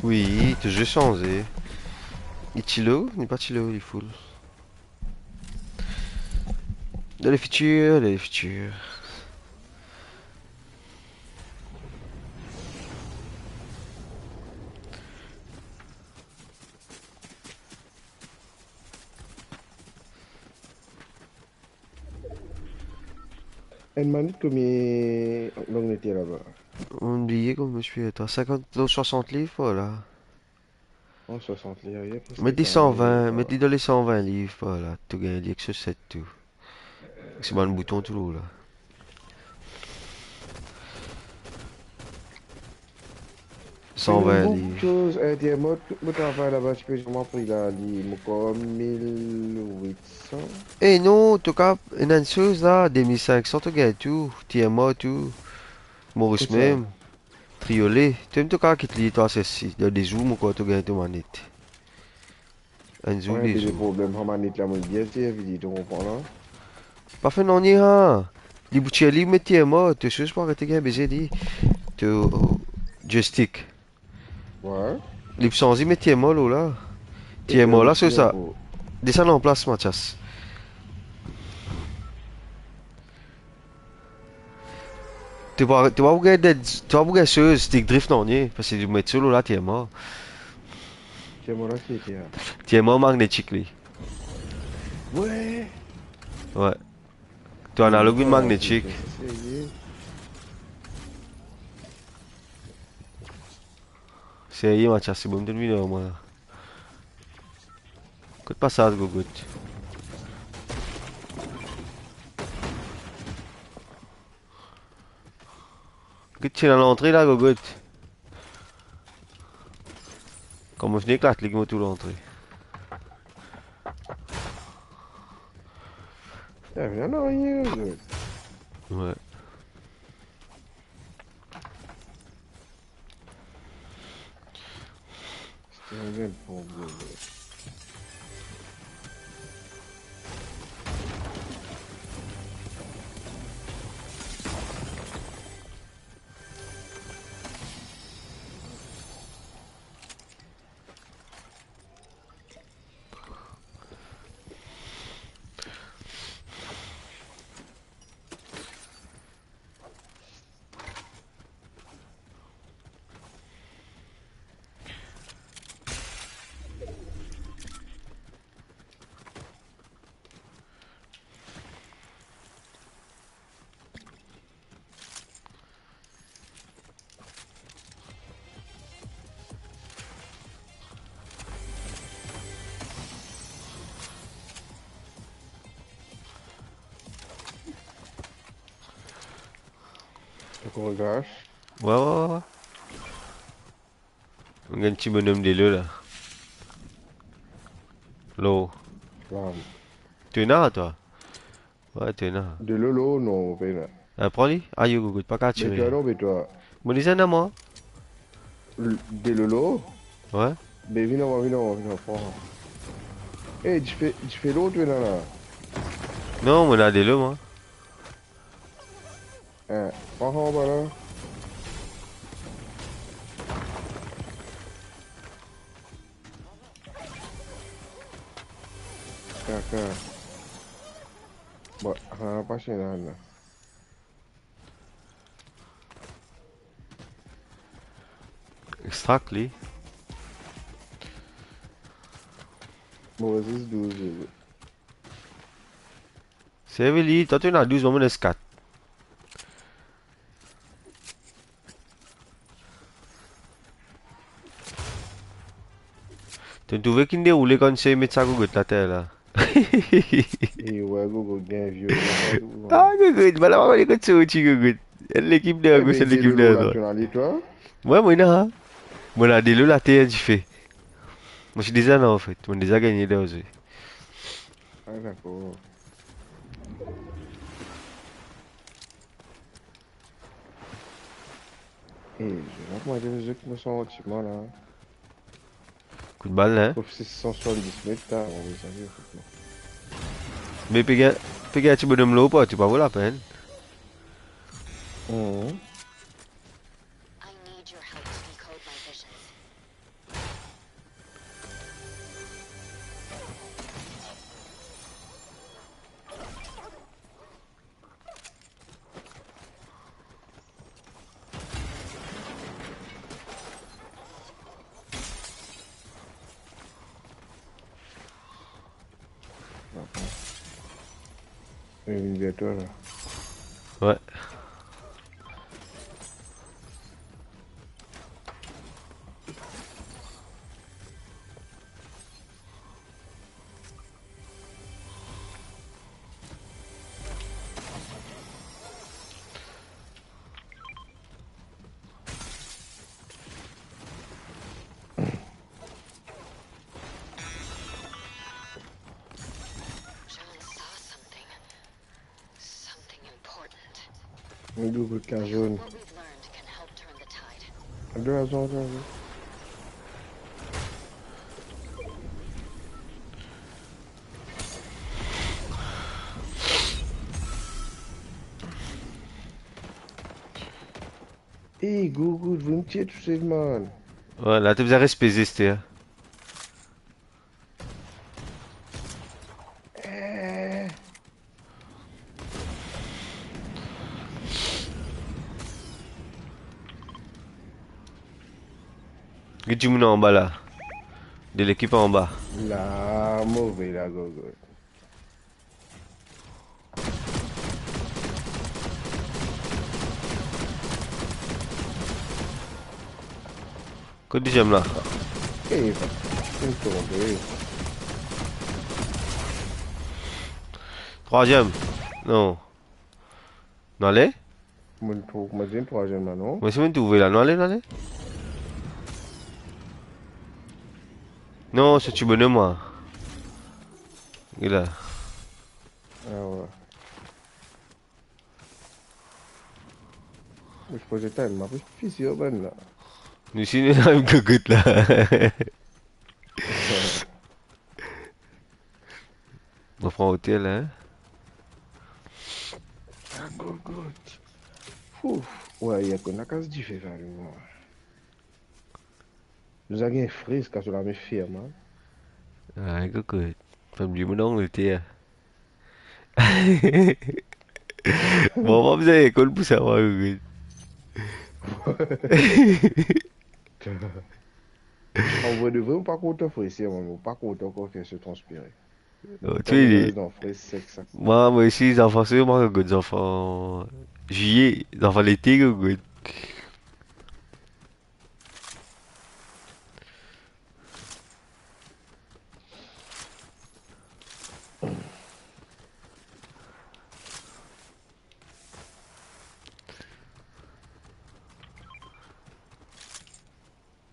Oui, tu j'ai changé. Il chilo? Il n'est pas chilo, il est full. Dans les futurs, dans les futurs. Elle m'a dit combien on était là-bas. On oubliait comme je suis, toi, 50, 60 livres, voilà. En 60 livres, il y a presque Mettez 40 livres. 120, mettez dans les 120 livres, voilà. Tout gagné, que ce 7 tout. C'est mal le bouton tout l'eau là. Mais il y a 120 beaucoup de livres. choses. Moi, tout mon travail là-bas, tu peux sûrement pris là, encore 1800. Eh non, en tout cas, il y a une chose là, 2500, tu gagnes tout. TMA, tout. Quoi Maurice ça? même. Triolet. Tu aimes tout cas qui te lit, toi, c'est si. Il y a des zooms ou quoi, tu gagnes tout manette. Un zoom, Ouais, des mais le zooms. problème, on m'a dit là, moi, bien servi, tu comprends là? Pas fait non, ni hein. Les boutiques libres, mais TMA, tu sais pas arrêter gagner, baiser, dit. Tu. Joystick. Ouais. Les sans y, mais TMA, là. Et tu as TMA, là, c'est aussi ça. encore. Descends en place, Mathias. Tu vas regarder, tu vas regarder ce stick drift non, ni. Parce que tu mets solo là, TMA. C'est moi là qui était là. TMA magnétique, lui. Ouais. Ouais. Tu as Et moi, analogue pas là, qui magnétique. était, c'est sérieux. C'est hier, Mathias, c'est bon de nuit, là, moi. Écoute pas ça, Gogut. Écoute, tu es dans l'entrée, là, Gogut. Comme je n'éclate, les tout l'entrée. T'as vu, non, rien, je. Ouais. C'était un vrai problème. Donc, on regarde. Ouais, ouais, ouais, ouais. On a un petit bonhomme des là. L'eau. Là, Tu es là, toi? Ouais, tu es là. de Lolo, non, ben là. Prends-les. Aïe, Gogut, pas qu'à Mais tirer. toi, non, mais toi. Bon, les à moi. De Lolo? Ouais. Ben, viens, prends. Eh, tu fais l'autre, là, là. Non, on a des là, moi. Hein, prends en bas, là. Caca. Bon, on va passer là, là. Extract, les. Bon, vas-y, 12. C'est vrai, toi, tu as 12, on a 4. Tu trouves qu'il déroule quand c'est mettre ça Gogut, la terre, là. Et ouais, go, bien violent, partout. Ah, Gogut, voilà, on va aller comme ça, Gogut. L'équipe de Eh gauche, c'est ben, de l'équipe Lolo, de là, droite. tu en as dit, toi? Ouais, moi, là. Moi, là, des lots, la terre, du fait. Moi, je suis déjà là, en fait. On a déjà gagné là aussi. Ah, d'accord. Et je vais moi, des jeux qui me sont relativement là. Coup de balle, hein. Sauf si c'est 170 mètres, on va savoir, effectivement. Mais péga, péga, tu bonhomme là ou pas, tu pas vaut la peine. Mhm. I need your help to decode my visions. Une bientôt là. Ouais. John saw something. Something important. Un double cas jaune. What we've learned can help turn the tide. Deux raisons, deux raisons. Hey, Google, vous me tuez tous ces man. Ouais, là, t'as besoin de respecter, c'était. Eh. Que tu m'en en bas là. De l'équipe en bas. La mauvais la gogo. Que tu j'aime là. Eh, je me trompe. Troisième. Non. Non, allez. Je me trompe, je me troisième là, non? Mais c'est même tout là. Non, allez, non, allez. Non, c'est tu bonne moi. Il là. Ah ouais. Mais je posais time, ma petite fille, c'est urbaine là. Nous sommes dans la même cocotte là. On prend hôtel, hein. La gogotte. Ouf. Ouais, il y a qu'on a casse du fait, vraiment. Nous avons un frisque sur la même firme, hein. Ah, cocotte. Femme du monde en était. Bon, on va vous avez école pour savoir, cocotte. En vrai de vrai, on pas content frisque, on pas content qu'on fait se transpirer. Oh, tu Tant que sais, j'arrive dans frisque, c'est que ça. moi aussi, les enfants, c'est moi, cocotte. Les enfants. Juillet. Les enfants l'été, cocotte.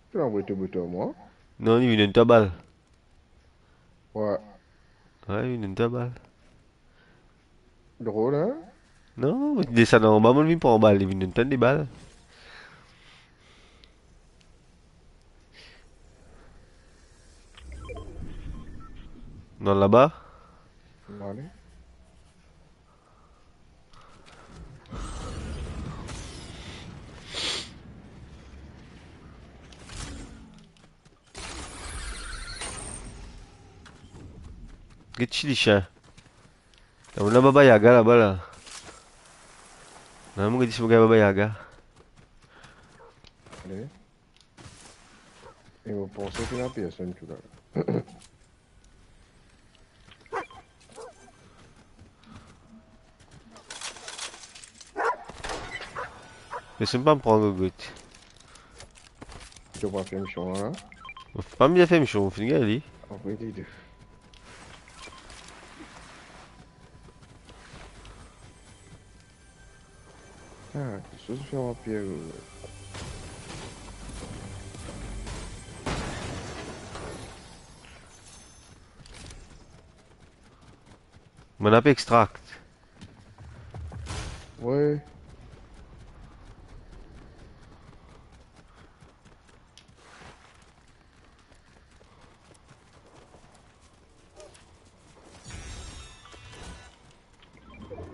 Tu l'envoies tout bouton, moi. Non, il vient une balle. Ouais. Ouais, il vient une balle. Drôle, hein? Non, mais tu descends en bas, moi, il vient pas en balle. Il vient une tonne de balles. Non, là-bas. Allez. Qu'est-ce que tu dis, chien? T'as mon Baba Yaga là-bas, là. Non, moi, je dis, c'est Baba Yaga. Allez. Et vous pensez qu'il y a une personne tout là. Mais c'est pas me prendre, cocotte. Tu vas faire mission là. Faut pas me faire, michon. Faut finir, allez. En fait, les deux. Ah, qu'est-ce que tu fais en pierre? Mon appel extract. Ouais.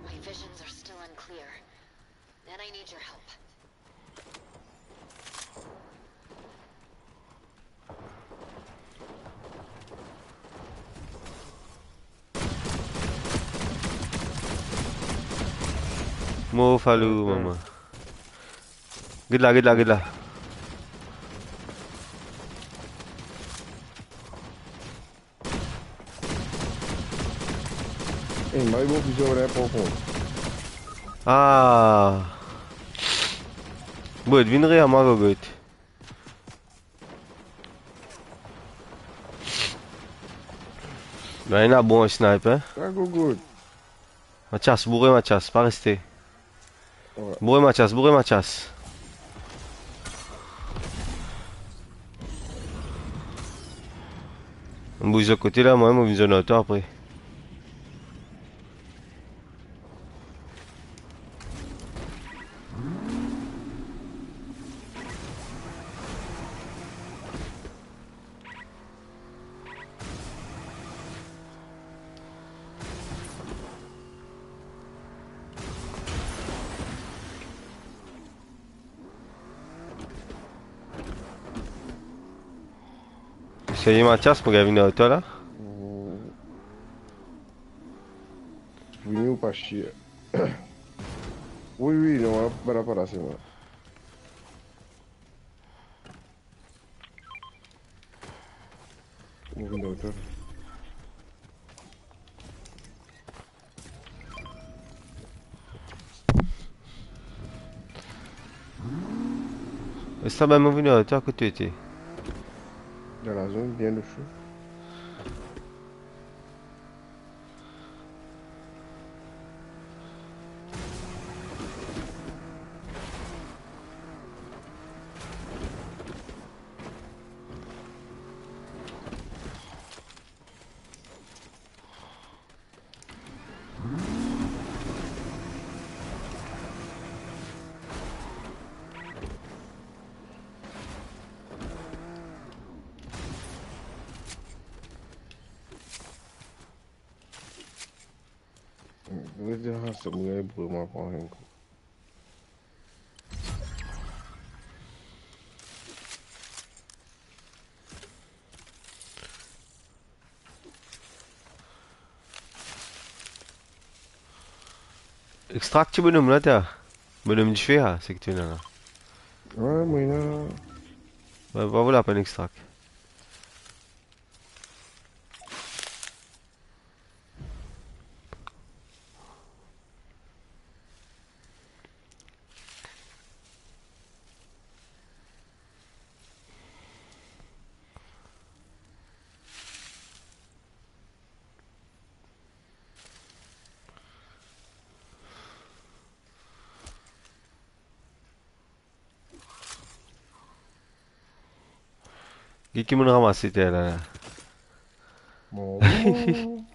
My visions are still unclear. And I need your help. Mo falou, maman. Good là, good là, good là. Mas bon plusieurs là par contre. Ah. Bud, viendrai à moi, Gogot. Ben, il y a un bon sniper. Ah, go good. Mathias, bourré Mathias, pas rester. Ouais. Bourré Mathias, bourré Mathias. On bouge de côté là, moi, on bouge de notre après. Essayez Mathias pour gagner notre là. Venu ou pas chier. Oui, oui, non, pas là, c'est moi. Moving doctor. Et ça, ben, mon venu à côté, tu es. Dans la zone, bien dessus. Je vais dire, c'est moi, vraiment pas rien. Extract bonhomme là, t'as. Bonhomme du fer, c'est que tu es là. Ouais, moi, là. Ouais, bah voilà, pas un extract. Qui me ramasse, c'était là. Bon, bon.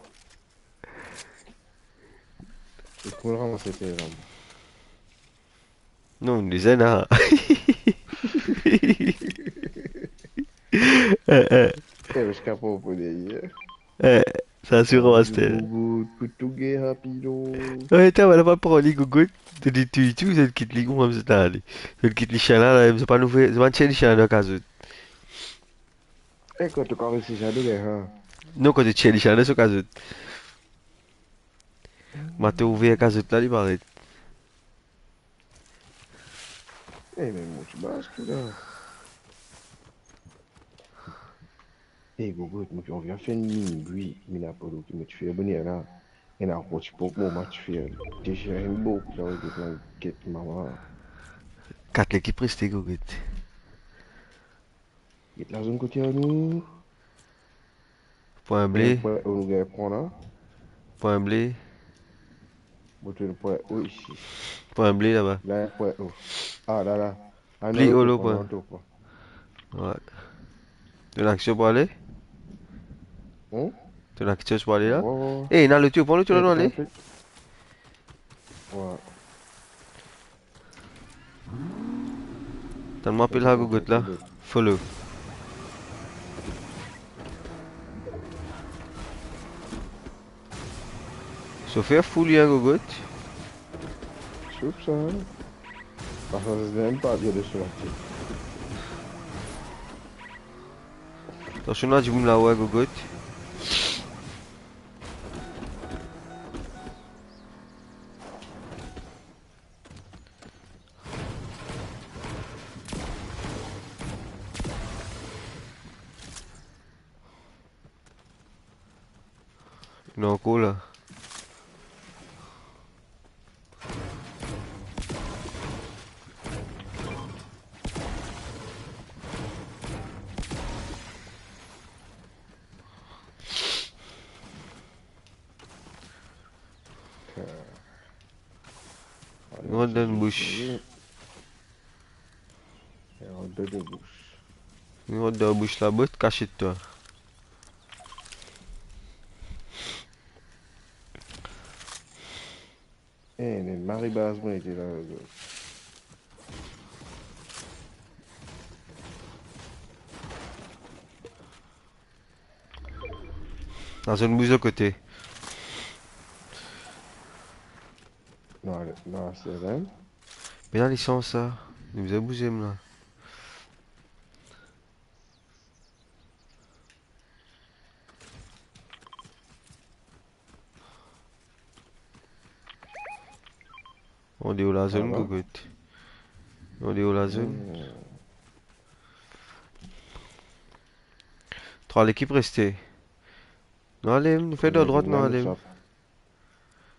Et pour le ramasser, c'est là. Non, une dizaine, hein. Eh, je suis capable pour dire. Eh, ça Ah, assure you c'était. go good, put together, rapido. Ouais, t'as voilà pas pour aller gogo. Tu dis tu, c'est le kit ligon comme c'est allé. C'est le kit li chien là, c'est pas nouveau, c'est pas chien li chien dans casu. Eh, quand tu as réussi à dire, hein. Non, quand tu chien li chien dans ce casu. Ma te ouvert casu là, il paraît. Eh, mais moi, tu bascules là. Eh, go good, moi, on vient faire une mine, lui, mine à Polo, qui me fait venir là. Et là, tu peux pas, moi, tu fais déjà un beau, là, qui est là, qui est maman. 4 l'équipe restée gogo. Il est la zone côté à nous. Point Et blé, pour on nous prend là. point blé, Moi, tu le point O ici. point blé là-bas. Là, un point O. Ah, là, là. Ah, non, Pli l'autre holo point, point. l'autre point. Ouais. Tu as l'action pour aller? Hein? Tu as l'action pour aller là? Ouais. Eh, dans le tuyau, prends le tuyau Eh, là, tu aller. t'appelles? Ouais. T'as le Ça m'appelle fait là, quoi, gogo toi, là. tout l'autre? Follow. Chauffeur full, hein, gogo. Soup, ça, hein? Parce que c'est même pas bien de se sortir. Attention là, du boum là, ouais, gogo. Il est en cours là. On rentre dans une bouche. Et on donne une bouche. On rentre dans la bouche la botte, caché de toi. Eh, mais Marie Basman était là. Dans une bouche de côté. Non, non, c'est vrai. Mais là, ils sont ça. Ils nous ont bougé, là. On est où la zone, va? Gogot? On est où la zone? Trois l'équipe restée. Non, allez, nous fait de droite, non, allez.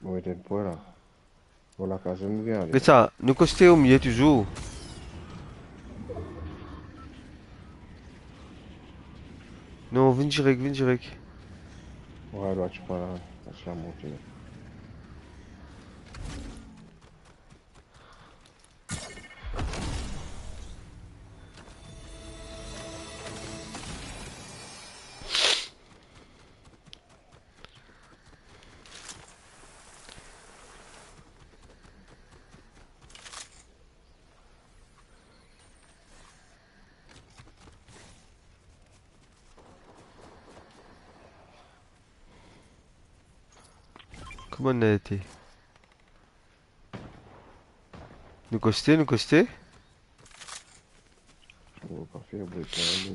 Bon, il était pour là. Pour la case, je me regarde. Mais ça, nous costé au milieu toujours. Non, viens direct, viens direct. Ouais, là, tu prends là. Je vais monter. Comment on a été? Nous costé, nous costé? On va pas faire bruit.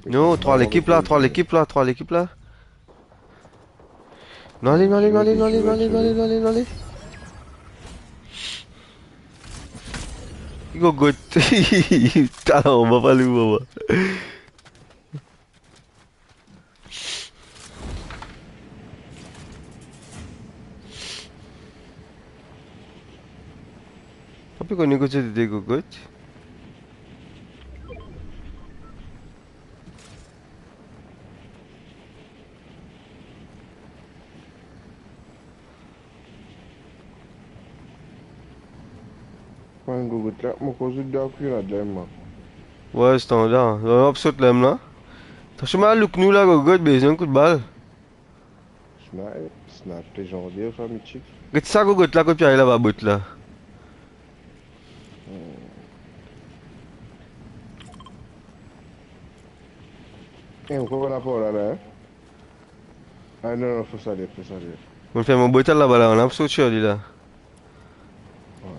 Non, trois l'équipe là, trois l'équipe là, trois l'équipe là. Non, allez, non, allez, non, allez, non, allez, non, allez, non, allez, non, allez, non, allez. Il go talent, on va pas aller où, on va. On peut qu'on négocie des gogottes. Prends un gogo là. Mon cause de cuir là, d'ailleurs. Ouais, standard. On va sauter là, là. T'as chemin look nous là, gogotte, besoin un coup de balle. Snap, t'es genre dire, famille chic. Qu'est-ce ça, gogotte là, quand tu arrives là-bas, botte là? Eh, on comprend pas là, là, hein? Ah non, non, faut salir, faut salir. On fait mon botte là-bas, là, on a sauté sur lui là. Voilà.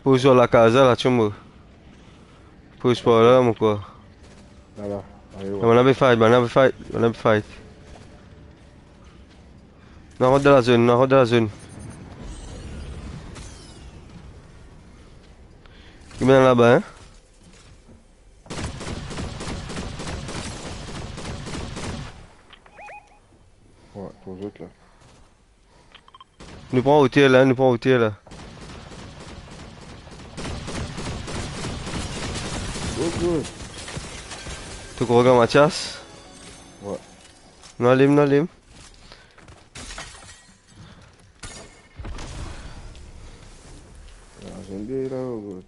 Pose sur la casa là, tu me. Pose par là, mon quoi. Là, là. Allez, On ouais. avait fight, on avait fight, on avait fight. On rentre dans la zone, on rentre dans la zone. Il est là-bas, hein. Ouais, pour les autres là. Nous prend au tir là, nous prend au tir là. Oh, good. Tu regardes Mathias? Ouais. Non, lim, non, lim. Là, j'aime bien là, oh, good.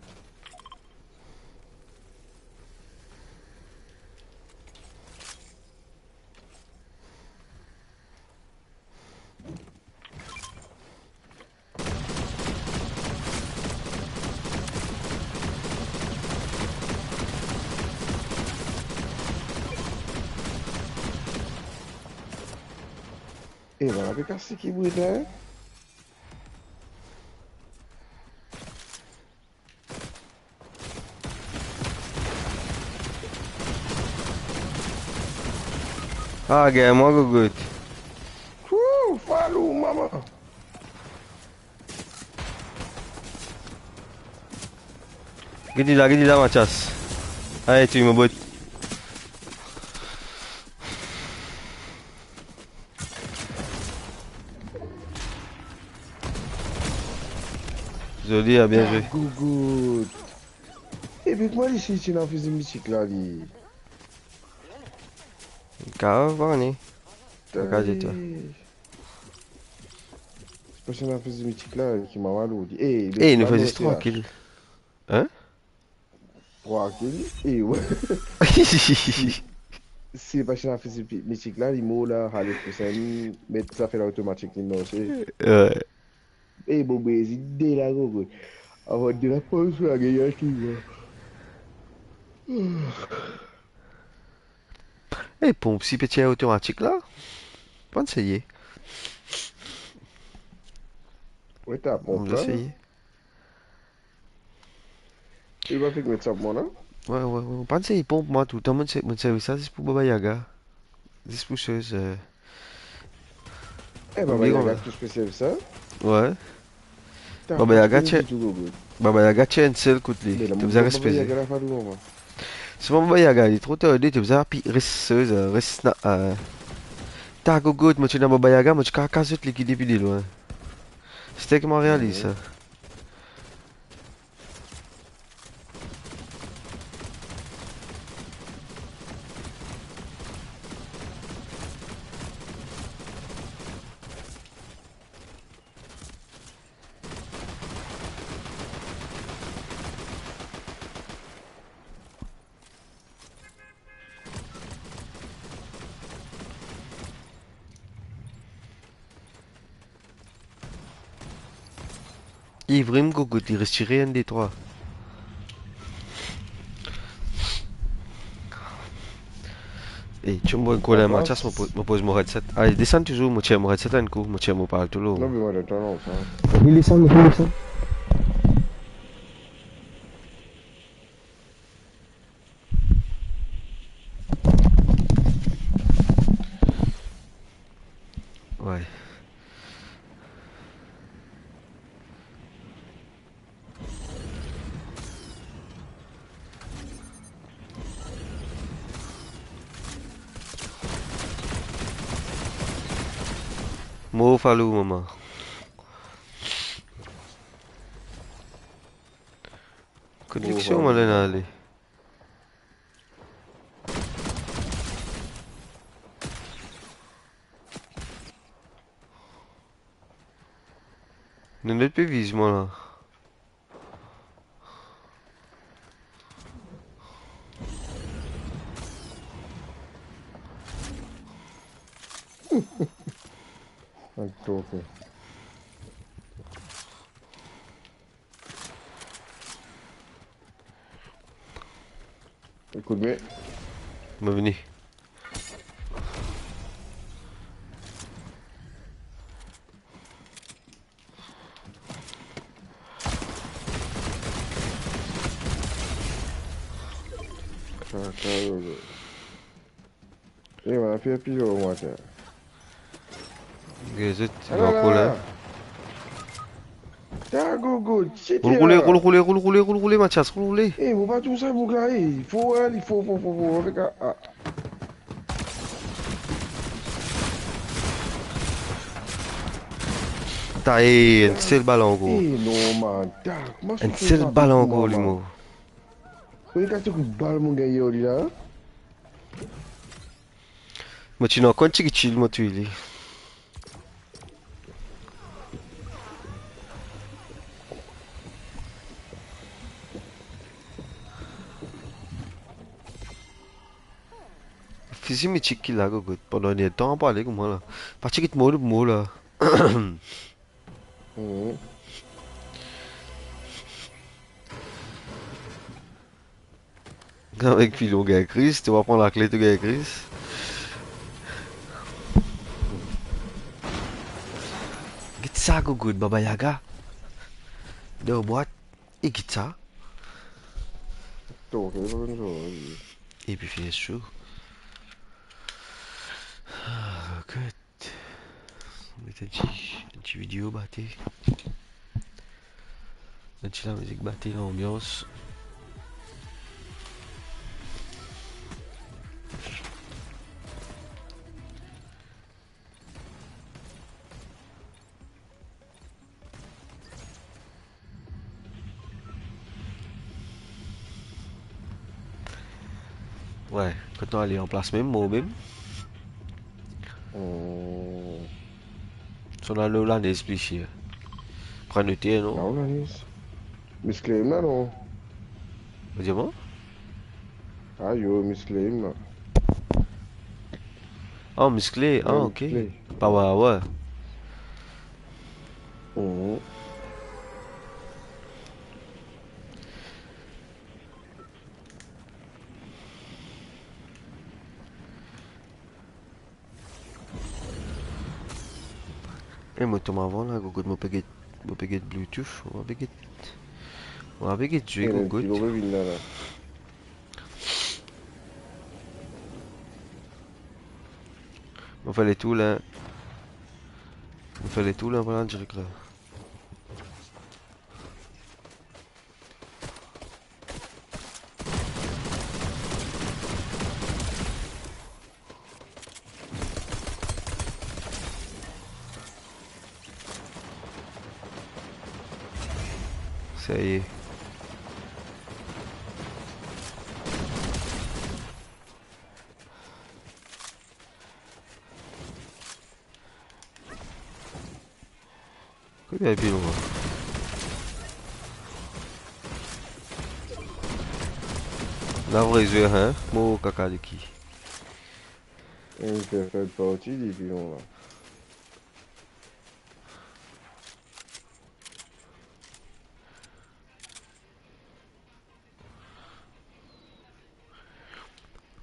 Eh, voilà, mais qu'est-ce qui brûle là? Ah, gars, moi, go good. Ouh, falou, maman. Gidi là, Mathias. Allez, tu me bottes. Joli, bien joué. Good, good. Et puis moi, ici, tu n'as fait une musique là, il... Grave, on toi. C'est parce que tu n'as fait une musique là qui m'a mal dit. Eh, le Eh, il nous petit fait non, juste c'est H. tranquille. Hein? 3 kills. Et ouais. Si, si parce que tu n'as fait une musique là, les mots là, Halef Poussen, mais ça fait l'automatique, non, c'est. Ouais. Eh, bon, ben, c'est dès la go. Avant de la pause, la gueule, tu vois. Eh, pour un petit petit automatique là, pas essayer. Ouais, t'as On pompe va là. essayer. Il va faire mettre ça pour moi là. Ouais, ouais, ouais. Pas essayer pour moi tout le temps. Mon service ça, c'est pour Baba Yaga. C'est pour chose. Eh, On Baba dit qu'on Yaga, va. tout spécial ça. Ouais. T'as Baba pas Yaga, connu tiens. du tout, Gogo. Baba Yaga, tiens, une seule côte li. Mais la Tu faisais Baba respecter. Yaga, la fallu, moi. C'est pas Baba Yaga, il est trop tardé. Tu faisais risseuse, rissna. T'as gogo, moi tu n'as Baba Yaga, moi tu carcasse tout liquide depuis de loin. C'était comment réalise ça. Il vraiment gogo, il reste rien des trois. Eh, tu me vois un coup En là, Mathias, face. me pose mon headset. Allez, descends toujours, moi tiens mon headset un coup, moi tiens mon parle tout Non, long. mais moi, j'attends longtemps. Il descend, il descend. Ouais. Mo falou, maman. Bon, Conviction, voilà, malin maman. ali. Não dá pra ver, mano. Ok. Écoute bien. Mas veni. Caralho. Eh, on a fait un pigeon au matin. Gazet, Ah il va là encore là. là! T'as gogo, Roule, c'était rouler, roule, là! rouler, roule, rouler, roule, rouler, Mathias, roule, rouler. Eh, faut pas tout ça, mon gars, eh. Il faut, hein, il faut. Avec un. Ah. Tá aí, un seul ballon, gros. Eh, non, man. T'as, comment Un tu fais seul ça pour ballon, moi, gros, man? limo. Regarde ce coup de balle, mon gars, là. Mas tu não conti que chill, tu ele. Fiz me chique lá, gros. Pendant le temps, pas aller comme moi là. Parti que te mou là. Mhm. Avec Philo, gars, Chris, tu vas prendre la clé de gars, Chris. Get ça, go good, Baba Yaga. De boîte. Et get ça. Tô, ok, pas comme ça. Et puis, fais chaud. Ah, good. On met un petit vidéo, batté. Un petit la musique, batté, l'ambiance. Ouais, quand on allait en place même, moi-même, Hum, on a l'Hollandais expliqué. Prends le thé, la non? Hollandaise. Musclé, non? Dis-moi. Ah, yo, musclé, man. Ah, musclé, ah, Ouais, ok. musclé. Bah ouais, ouais. Mhm. Et moi, Thomas avant là, Google, moi, peguet Bluetooth, on va peguet jouer, Et le petit Google. lobe vin là. On fait les tout là. On fait les tout là, voilà, direct là. Ça y est. Combien de on va? La vraie jeu, hein? Moi, caca de qui? Et il fait partie des pions là.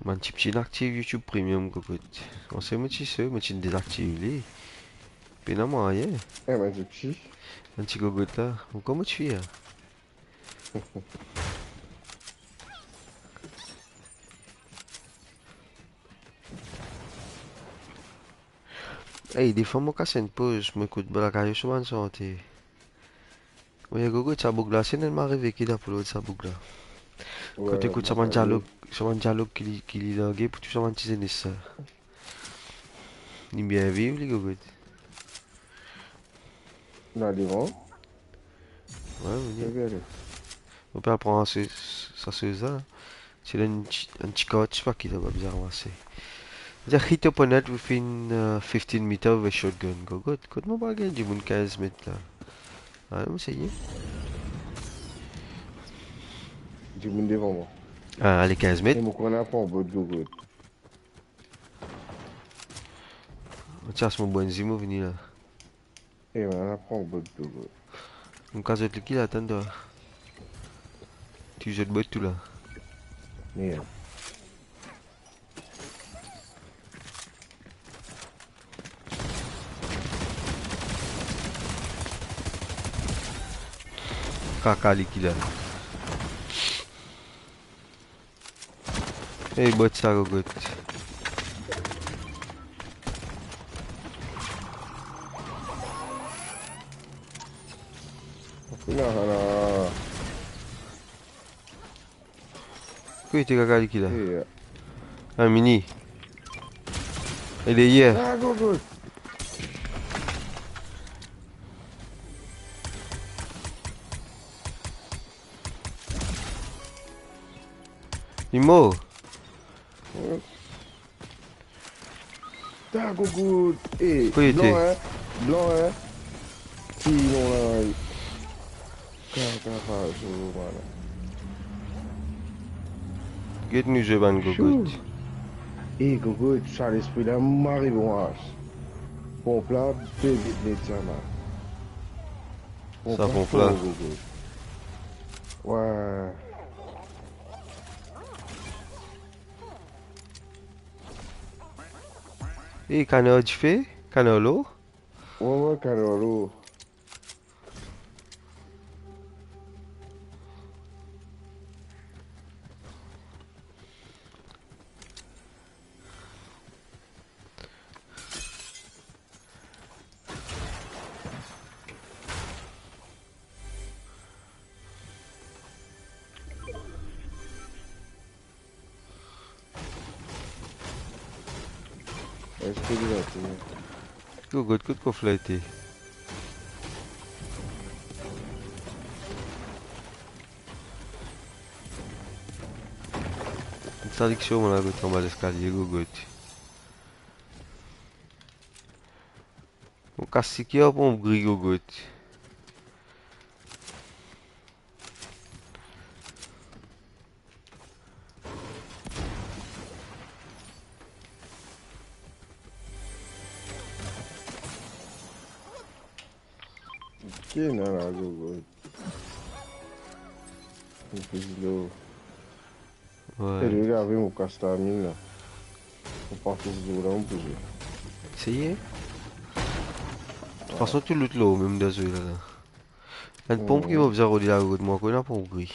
Man, petit petit active YouTube Premium, Google. On sait, moi, tu sais, moi, tu désactives les. Puis non, moi, rien. Eh ben, c'est petit. Un petit Google là. Comment tu fais? Hein? Hey, des fois, moi, quand c'est une pause, je m'écoute la carrière sur ma santé. Oui, Google, ça boucle là. C'est tellement arrivé qu'il a pour l'autre, ça boucle là. Quand tu Ouais, écoutes bah, allez. sur un dialogue qui est logué pour tout ça, tu sais, ça. Ni bien vivre, les Google. Là, devant. Ouais, on y C'est est. bien. On peut apprendre ça, c'est ça. C'est un petit coach, pas qui doit bien ramasser. The hit opponent within 15 meters with a shotgun. Go good. Good mo bagay. Di mo 15 mètres là. Ano mo sa inyo? Du monde devant moi. Ah, allez, 15 Et mètres. mon qu'on apprend au bout de Google. Tiens, c'est mon bon zimo venu là. Et on apprend au bout de Google. Un cas de qui là, attends. Tu jettes botte tout là. Merde. Kaka qui là. Hey, botte ça, go good. Là, là. Quoi était Kaka qui là? Et, Un mini. Il est hier. ah, Google. Il est mort. Ah, Google. Et, Quoi il blanc, était? hein. Blanc, hein. Si, non, là. Caca, voilà. Get nous je ban go good. Chou. Et, Google, ça l'esprit là, Marie Bonras. Bon plat, bébé de médecin, bon Ça plat, fond pour plat. Google. Ouais. Et canard du fait? Canard l'eau? Ouais, ouais, Carolo. Est-ce que tu vas Go good, coup de conflété. Interdiction, mon gars, en bas l'escalier, gogo. On casse ce qu'il y a pour un gris, gogo. Qui est là, go. Un peu slow. Et Ouais. le gars avec mon castamine là. On part tous les jours là, on peut jouer. Essayez. De toute façon, tout l'autre là, même dans ce là. Une pompe qui m'a besoin de la route, moi, qu'on a pour gris.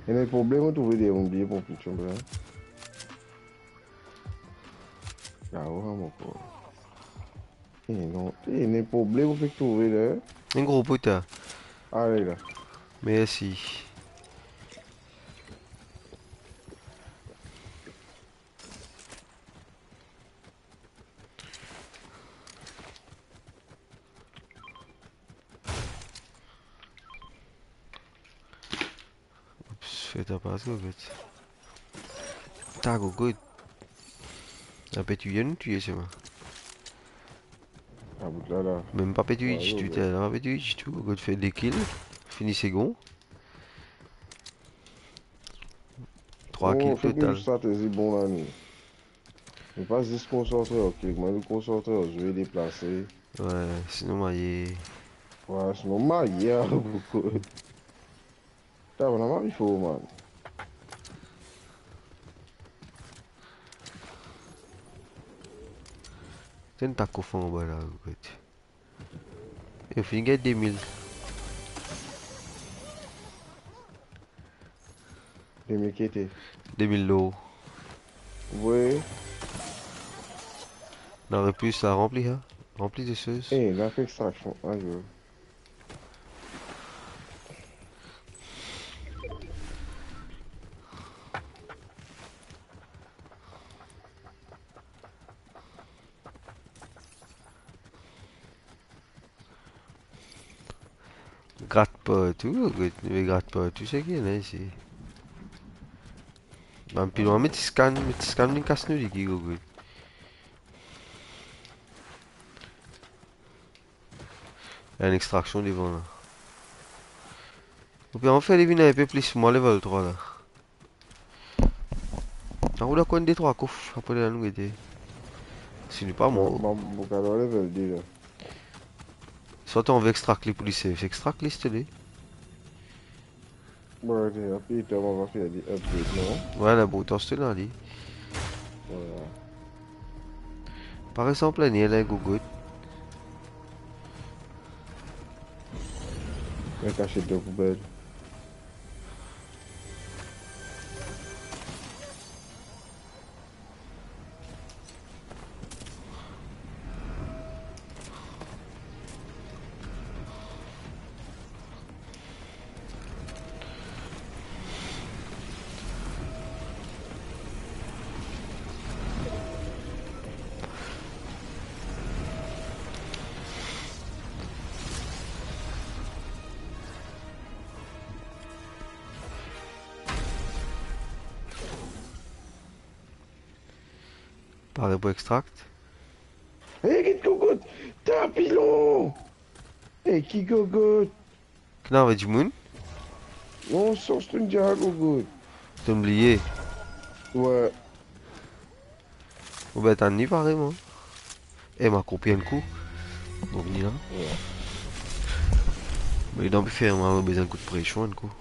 Et les problèmes, on trouve des billets pour plus de là. Ah ouais, mon pauvre. Et non, et les problèmes, on fait trouver là. Un gros putain. Allez là. Merci. Oups, fais ta passe, gogo. T'as gogo. Un pétuyen, tu es c'est moi. À bout de là, là. Même pas Ouais, pétuich, tu gogo. t'es là, pétuich, tu gogo, tu fais des kills. Fini second. 3 On kills fait plus une total. stratégie bon là, nous. Ne pas juste se concentrer, ok. Mais nous concentrer, je vais déplacer. Ouais, sinon, moi, Ouais, sinon, ma hier, beaucoup. T'as vraiment, il faut, man. c'est un taco fond en bas là, gogo. Et au final, 2000. 2000 2000 lots. Oui. On aurait pu ça remplir, hein. Rempli de choses. Eh, la fait extraction, un jour. Gratte pas tout, gogo. Mais gratte pas tout, c'est qu'il y en a ici. Bah, puis on met mais tu scannes une casse nous, dit gogo. Il y a une extraction devant là. Ou bien on fait les vins un peu plus, moi level 3 là. On roule à quoi des 3 coffres, après la nous aider. C'est pas moi. Mon cadeau level 2 là. Soit on veut extract les policiers, extract les stélés. Bon, après, on va faire des upgrades, non? Ouais, la bon temps c'était là, dit. Voilà. Par exemple, il y a un gogo. On va cacher deux poubelles. Pareil pour extract. Eh, qui te cocotte? T'as un pilon! Eh, qui cocotte? Kna avec du moon. On sort ce truc déjà, cocotte. T'as oublié. Ouais. Ou ben t'as ni pareil, moi. Eh, m'a copié un coup. Donc, ni là. Ouais. Mais il a pu faire, moi, besoin de coup de pression, un coup.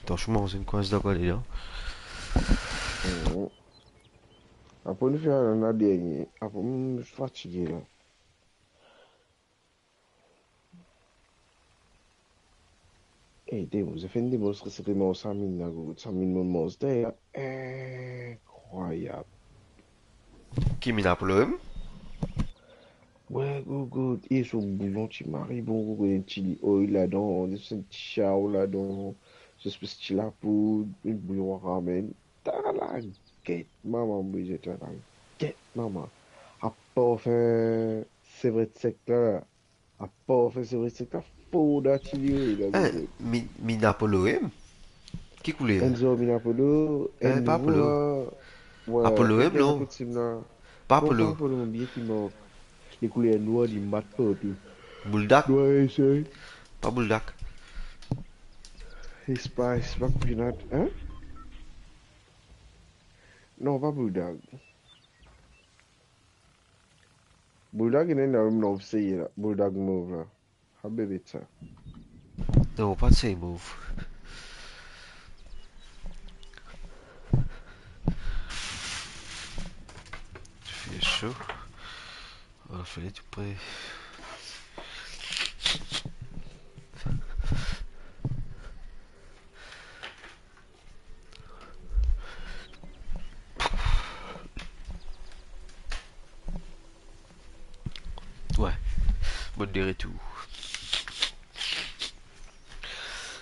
Franchement, c'est une coince d'accord, les gars. Mhm. Après, nous faire un dernier. Après, je suis fatigué là. Eh, vous avez fait une démonstration de mon 5000 là, cocotte. 5000 mon monstre là. Incroyable. Qui m'a appelé? Ouais, cocotte. Et ce bouillon, tu m'arrives, bon, cocotte, un petit oil là-dedans, un petit chao là-dedans, ce petit la poudre, un bouillon ramen. T'as la guette, maman, oui, j'étais la guette, maman. À part faire, c'est vrai, sec là. À part faire, c'est vrai, sec là, faut d'artillerie là, Hein, cocotte. mi Napoléon? Qui coulait? Enzo Minapolo, Eh, un pas nouveau, Apollo. ouais, Apollo quel même, gagne non? pour team là? Pas Non, pas Apollo. Apollo, mon billet qui m'a. Les couleurs noires, ils battent partout. Bulldog. Noir et essaye. Pas Bulldog. C'est pas Pinat. Hein? Non, pas Bulldog. Bulldog, il est dans le nom de là. Bulldog move là. Ah, bébé, ça. Non, pas de same move. Il fait chaud. On va faire tout près. Ouais, bonne dirait tout.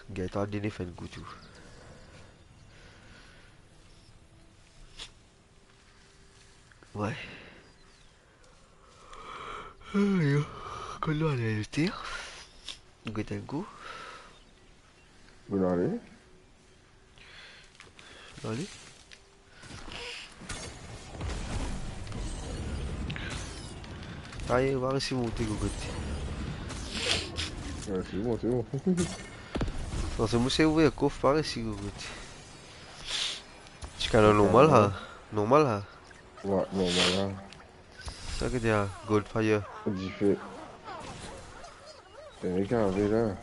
Gaëtan Déné fait le goût tout. Ouais. Quand on allait le tir, Gaëtan goût. Vous l'avez? Allez. Allez, on va réussir à monter Gogot. Ouais, c'est bon, c'est bon. Non, c'est moi c'est ouvert, coffre par ici Gogot. Tu cannes C'est normal carrément. ha. Normal ha. Ouais, bon, voilà. Ça que t'es Goldfire. Du fait. T'es regardé là.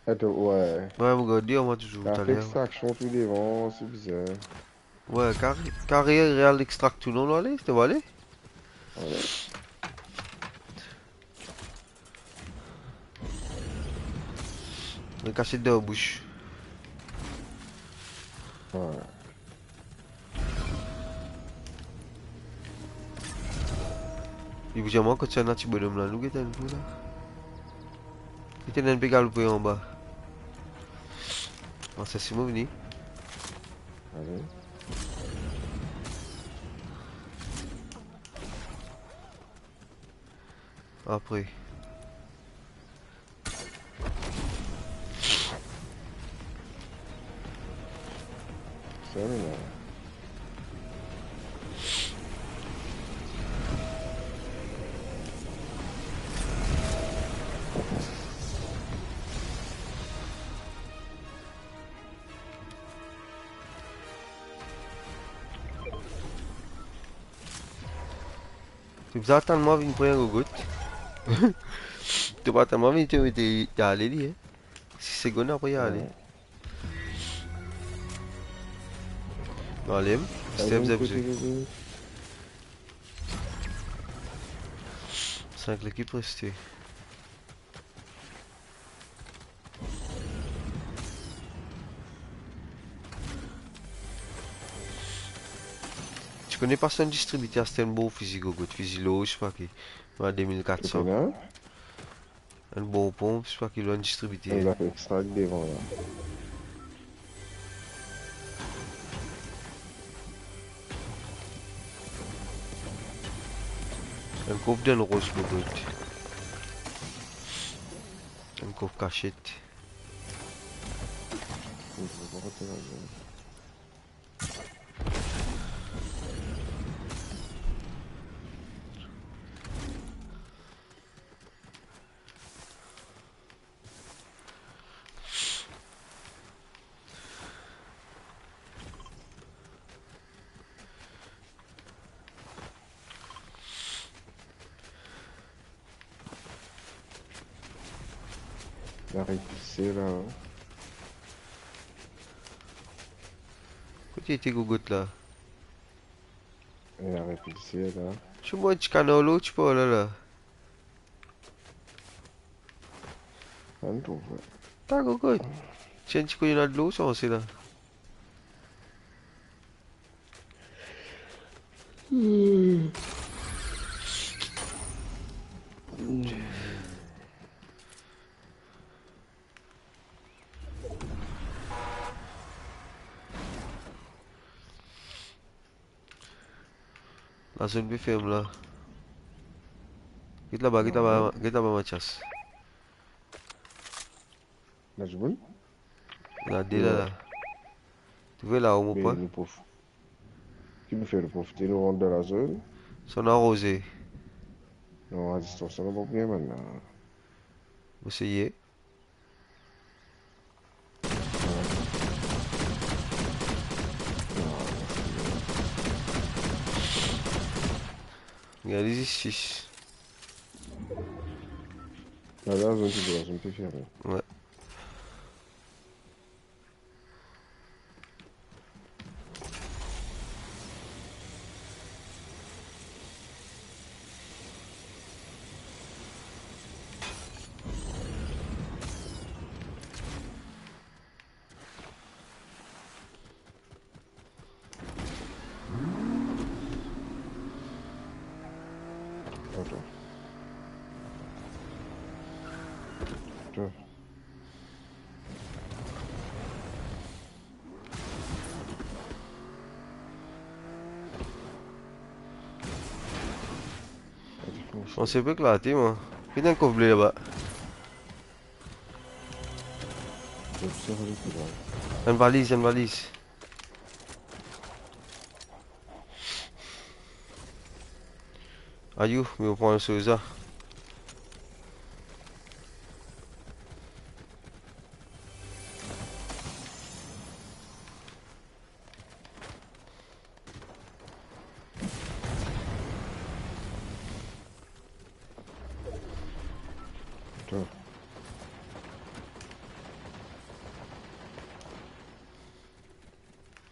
Attends, ouais. Ouais, mon gars, dis-moi toujours La tout à fait l'heure. extraction tout devant, c'est bizarre. Ouais, carrière réel extract tout non, allez, c'était aller. Voilà. On est caché dans la bouche. Ouais. Il vous dit moi quand tu as un petit bonhomme là, nous qui un peu là. Il était un pégal pour en bas. Ah, ça c'est moi venu. Allez. Après. Ça, là. Tu peux attendre moi venir prendre un gogot. Tu peux attendre moi venir te aller là. 6 secondes après y aller. Ouais. Allez, T'as step vu zep côté zep. de 5 l'équipe restée. Tu connais pas son distributeur, c'était un beau fusil gogot, fusil low, je sais pas qui. Ouais, côté 2400. là. Un bon pompe, je sais pas qui l'a distribué. Il a fait extract devant là. Un coffre d'un rose gogot. Un coffre cachette. Je vais pas rentrer là-dedans. Il a répulsé là. Côté était gogot là. Il a répulsé là. Tu vois, tu cannes l'eau, tu peux là là. Ça me trouve. T'as gogot. Tiens, tu connais de l'eau, ça, c'est là. La zone B ferme là. Ouais. Quitte là-bas, Mathias. Là, je vois. La D là. Tu vois là où mon Mais point? nous qui nous fait de profiter, nous rentre dans la zone. Son arrosé. Non, à distance, on n'a pas bien maintenant. Vous essayez. Regardez ici. La zone, tu peux la zone, tu fais rien. Ouais. Attends. Attends. Je pensais pas éclater moi. Puis un coffre bleu là-bas. J'observe le coup là. Une valise, une valise. Aïe, mais on prend un Souza. Attends.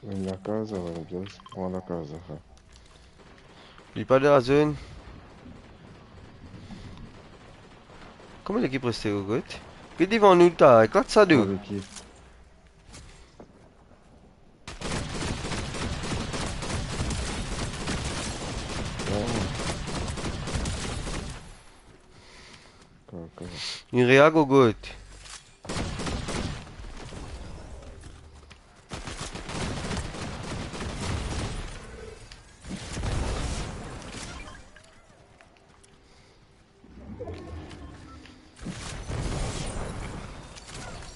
Même la case, on va nous dire, prends la case. Il pas de la zone. Comment l'équipe restait au goût? Puis devant nous, t'as éclate ça d'où? Avec qui? Ok. Une réag au goût.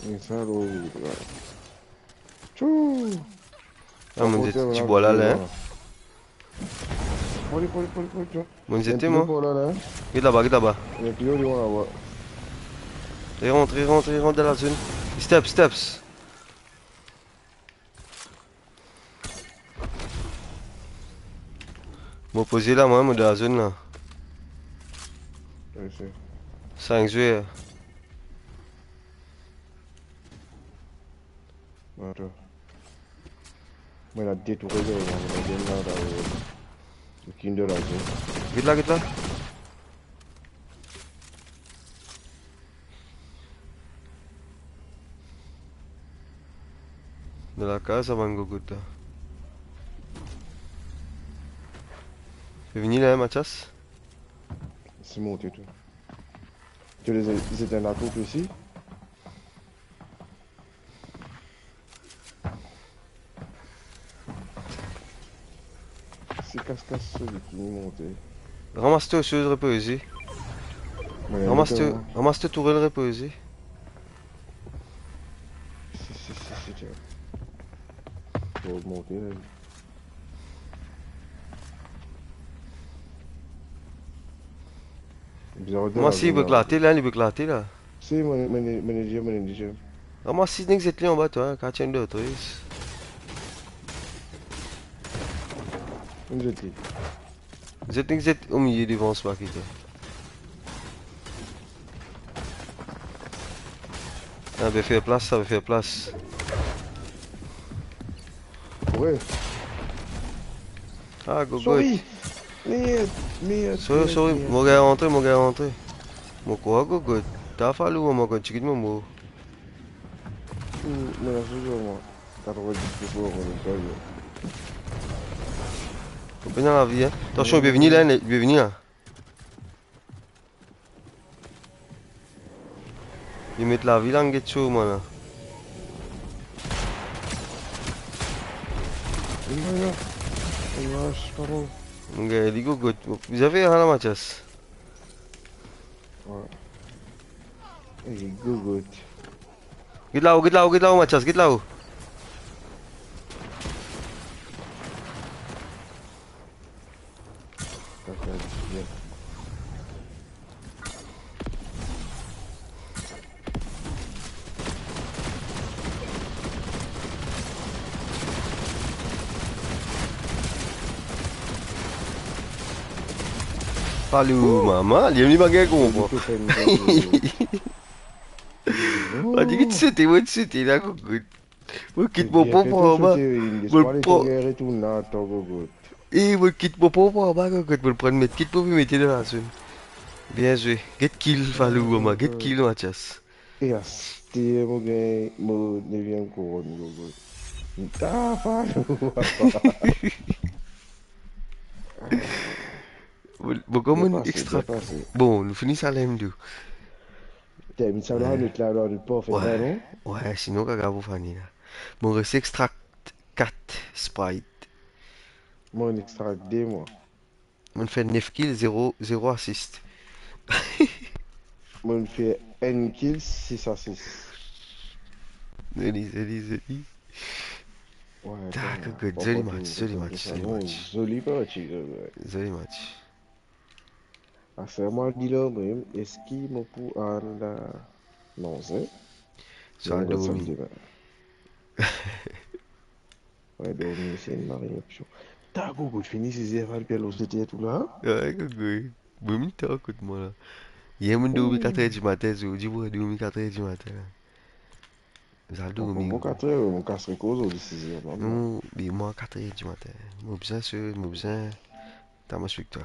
Et ça, l'eau. Tchou! Ah, mon dieu, tu bois là, là. Poli, tu vois. Mon Il y a un dieu, pilote moi. pour là, là. Regarde là-bas, regarde là-bas. Il y a un pilote, il va là-bas. Il rentre dans la zone. Steps. Bon, posé là, moi, dans la zone là. Oui, c'est. 5 joueurs. Attends. Moi, il a détouré, il a bien là, dans le Kinder là, tu Regarde là. Dans la case, avant de go là. Tu es venu là, Mathias? C'est monté, tout. Tu les ils étaient là, tout ici. C'est casse-casse, celui qui est monté. Ramasse-toi aux choses reposées. Ramasse-toi tourelle reposée. Si, tiens. Faut augmenter, là. Moi, si, il veut éclater là. Si, manager. Ramasse 6 nègres là en bas, toi, quand tu as une d'autres. Une jetée. Vous êtes au milieu devant ce paquet. Ah, ben faire place, ça va faire place. Ouais. Ah, go. Sorry. Merde. Sorry. Mon gars est rentré. Mon quoi, go. T'as fallu, moi, quand tu quittes mon mot. Mais là, c'est sûr, moi. 90 pour on est Faut pas dans la vie, hein. Attention, bienvenue là. Ils mettent la vie là en ghetto, moi, là. Pardon. Mon gars, il go. Vous avez rien là, Mathias? Ouais. Et gogote. Get là-haut, Mathias, get là-haut. Caca, bien. Falou, maman, dia ni bagi aku apa? Itu kan jadi. Tadi kita sete lah aku good. Bukit Dia popo que tu apa? sote in Bul dispare tu po, gere tu na to go. bukit popo apa aku good. Bul prendre mettre kit popo mettre dans la zone. Bien joué. Get kill, Falou, maman, get kill, Mathias. E asti mo gay mo nevian ko go. Ta fa. Bon, comme Bien un passé, extra. bien passé. Bon, nous finissons à l'M2. T'as mis ça là, Ouais, notre là, notre pas fait là, ouais, non? ouais, sinon, gaga, vous fanny là. Bon, reste extract 4 sprite. Moi, un extra D, moi. On fait 9 kills, 0 assist. Moi, on fait N kills, 6 assists. Zoli. Ouais, D'accord, attends, good. pas Joli pas match, tout, joli ça, match, ça, joli non, match. joli parti, Joli match. Ah, c'est moi, dit là, même, est-ce qu'il m'a pour la... Non, c'est, Ça mais a on va ça dormi. demain. Ouais, dormir, c'est une marine option. T'as goût de finir ces erreurs, puis l'autre, c'était tout là? Ouais, good. Bon, mi temps, écoute-moi là. Hier, on dormi 4h du matin, je dis, on dormi 4h du matin. Ça a On dormi. bon 4 heures, on casse les causes, de 6 heures, maintenant. Non, mais moi, 4h du matin. Moi, besoin, t'as mon suite, toi.